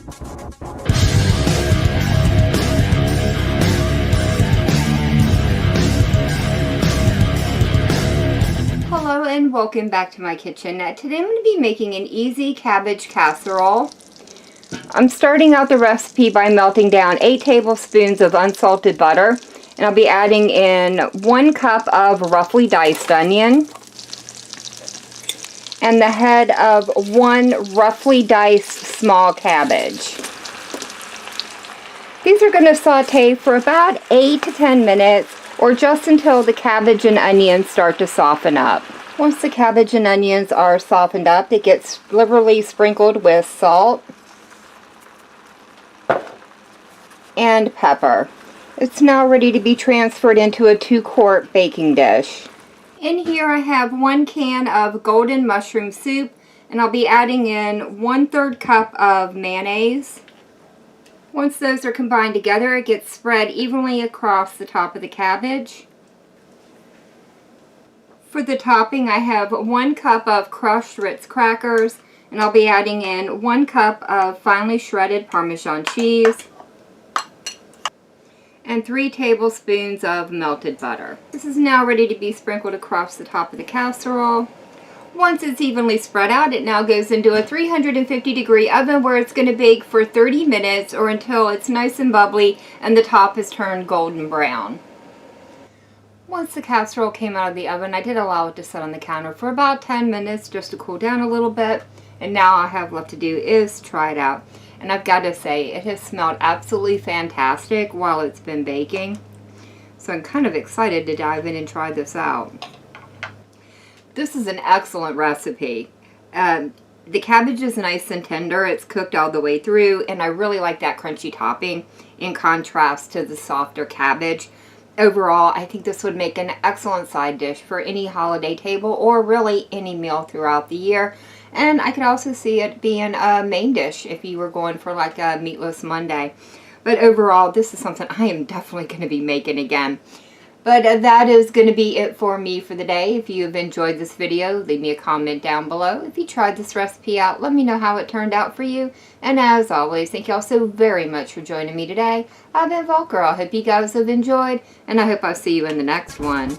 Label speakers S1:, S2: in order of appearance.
S1: Hello and welcome back to my kitchen. Today I'm going to be making an easy cabbage casserole. I'm starting out the recipe by melting down 8 tablespoons of unsalted butter, and I'll be adding in 1 cup of roughly diced onion and the head of 1 roughly diced small cabbage. These are going to saute for about 8 to 10 minutes, or just until the cabbage and onions start to soften up. Once the cabbage and onions are softened up, it gets liberally sprinkled with salt and pepper. It's now ready to be transferred into a 2-quart baking dish. In here I have 1 can of golden mushroom soup, and I'll be adding in 1/3 cup of mayonnaise. Once those are combined together, it gets spread evenly across the top of the cabbage. For the topping, I have 1 cup of crushed Ritz crackers, and I'll be adding in 1 cup of finely shredded parmesan cheese and 3 tablespoons of melted butter. This is now ready to be sprinkled across the top of the casserole. Once it's evenly spread out, it now goes into a 350-degree oven where it's going to bake for 30 minutes or until it's nice and bubbly and the top is turned golden brown. Once the casserole came out of the oven, I did allow it to sit on the counter for about 10 minutes just to cool down a little bit, and now all I have left to do is try it out. And I've got to say, it has smelled absolutely fantastic while it's been baking. So I'm kind of excited to dive in and try this out. This is an excellent recipe. The cabbage is nice and tender. It's cooked all the way through, and I really like that crunchy topping in contrast to the softer cabbage. Overall, I think this would make an excellent side dish for any holiday table or really any meal throughout the year. And I could also see it being a main dish if you were going for like a meatless Monday. But overall, this is something I am definitely going to be making again. But that is going to be it for me for the day. If you have enjoyed this video, leave me a comment down below. If you tried this recipe out, let me know how it turned out for you. And as always, thank you all so very much for joining me today. I've been Volker. I hope you guys have enjoyed, and I hope I'll see you in the next one.